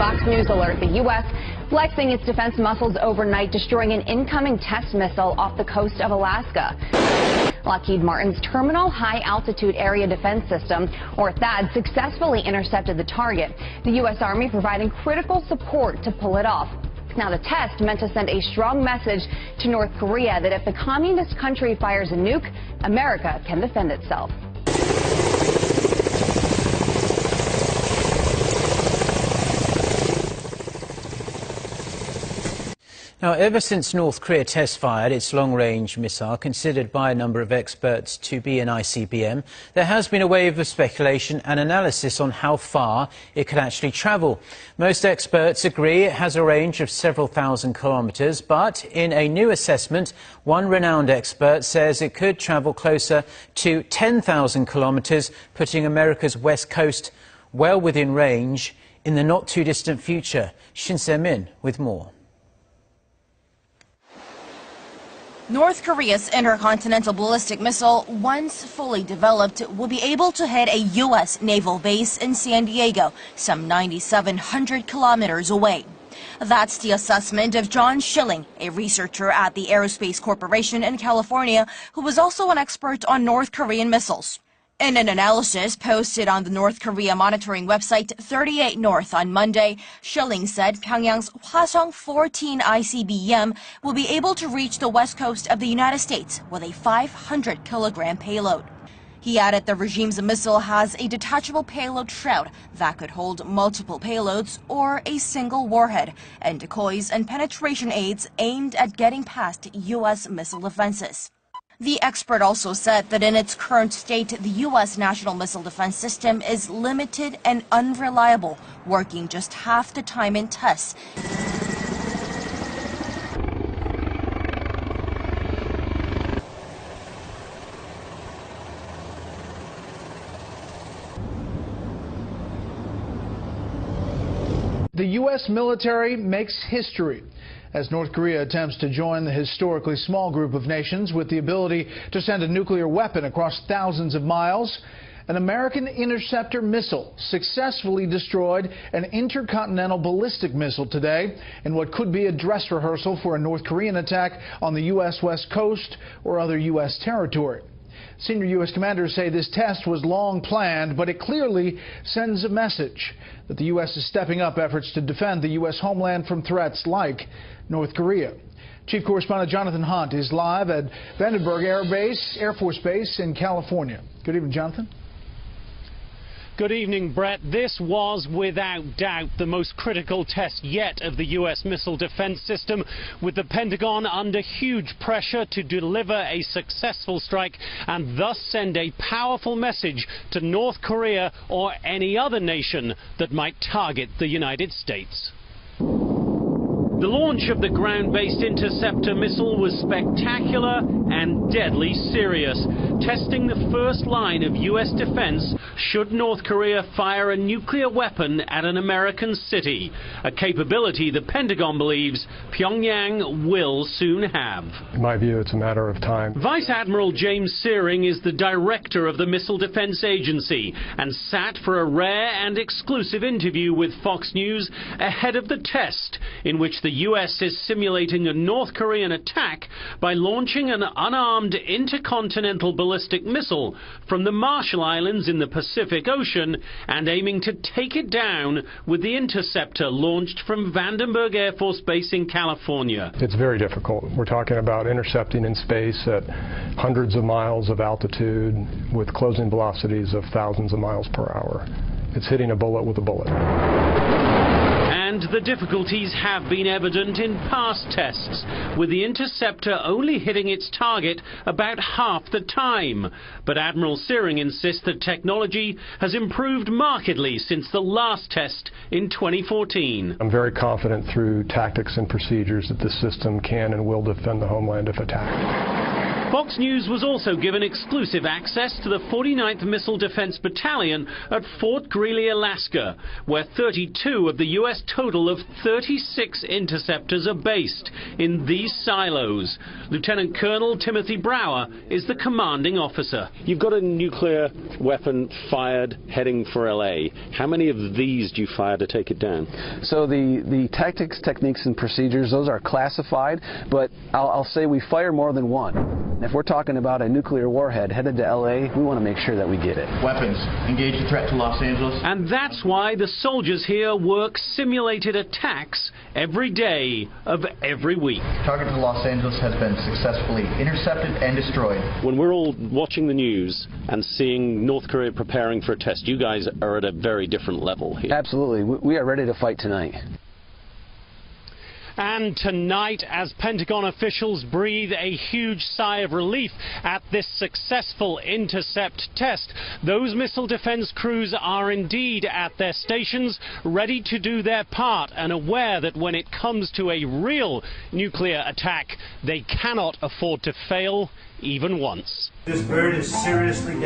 Fox News alert the U.S. flexing its defense muscles overnight, destroying an incoming test missile off the coast of Alaska. Lockheed Martin's Terminal High Altitude Area Defense System, or THAAD, successfully intercepted the target. The U.S. Army providing critical support to pull it off. Now, the test meant to send a strong message to North Korea that if the communist country fires a nuke, America can defend itself. Now, ever since North Korea test-fired its long-range missile, considered by a number of experts to be an ICBM, there has been a wave of speculation and analysis on how far it could actually travel. Most experts agree it has a range of several thousand kilometers, but in a new assessment, one renowned expert says it could travel closer to 10,000 kilometers, putting America's west coast well within range in the not-too-distant future. Shin Se-min with more. North Korea's intercontinental ballistic missile, once fully developed, will be able to hit a U.S. naval base in San Diego, some 9,700 kilometers away. That's the assessment of John Schilling, a researcher at the Aerospace Corporation in California, who was also an expert on North Korean missiles. In an analysis posted on the North Korea monitoring website 38 North on Monday, Schilling said Pyongyang's Hwasong-14 ICBM will be able to reach the west coast of the United States with a 500-kilogram payload. He added the regime's missile has a detachable payload shroud that could hold multiple payloads or a single warhead, and decoys and penetration aids aimed at getting past U.S. missile defenses. The expert also said that in its current state, the U.S. National Missile Defense System is limited and unreliable, working just half the time in tests. The U.S. military makes history as North Korea attempts to join the historically small group of nations with the ability to send a nuclear weapon across thousands of miles. An American interceptor missile successfully destroyed an intercontinental ballistic missile today in what could be a dress rehearsal for a North Korean attack on the U.S. West Coast or other U.S. territory. Senior U.S. commanders say this test was long planned, but it clearly sends a message that the U.S. is stepping up efforts to defend the U.S. homeland from threats like North Korea. Chief Correspondent Jonathan Hunt is live at Vandenberg Air Force Base in California. Good evening, Jonathan. Good evening, Brett. This was, without doubt, the most critical test yet of the U.S. missile defense system, with the Pentagon under huge pressure to deliver a successful strike and thus send a powerful message to North Korea or any other nation that might target the United States. The launch of the ground-based interceptor missile was spectacular and deadly serious, testing the first line of U.S. defense should North Korea fire a nuclear weapon at an American city, a capability the Pentagon believes Pyongyang will soon have. In my view, it's a matter of time. Vice Admiral James Searing is the director of the Missile Defense Agency and sat for a rare and exclusive interview with Fox News ahead of the test, in which the U.S. is simulating a North Korean attack by launching an unarmed intercontinental ballistic missile from the Marshall Islands in the Pacific Ocean and aiming to take it down with the interceptor launched from Vandenberg Air Force Base in California. It's very difficult. We're talking about intercepting in space at hundreds of miles of altitude with closing velocities of thousands of miles per hour. It's hitting a bullet with a bullet. And the difficulties have been evident in past tests, with the interceptor only hitting its target about half the time. But Admiral Searing insists that technology has improved markedly since the last test in 2014. I'm very confident through tactics and procedures that this system can and will defend the homeland if attacked. Fox News was also given exclusive access to the 49th Missile Defense Battalion at Fort Greely, Alaska, where 32 of the U.S. total of 36 interceptors are based in these silos. Lieutenant Colonel Timothy Brower is the commanding officer. You've got a nuclear weapon fired heading for LA. How many of these do you fire to take it down? So the tactics, techniques, and procedures, those are classified, but I'll say we fire more than one. If we're talking about a nuclear warhead headed to LA, we want to make sure that we get it. Weapons. Engage the threat to Los Angeles. And that's why the soldiers here work simulated attacks every day of every week. Target to Los Angeles has been successfully intercepted and destroyed. When we're all watching the news and seeing North Korea preparing for a test, you guys are at a very different level here. Absolutely. We are ready to fight tonight. And tonight, as Pentagon officials breathe a huge sigh of relief at this successful intercept test, those missile defense crews are indeed at their stations, ready to do their part and aware that when it comes to a real nuclear attack, they cannot afford to fail even once. This bird is seriously dangerous.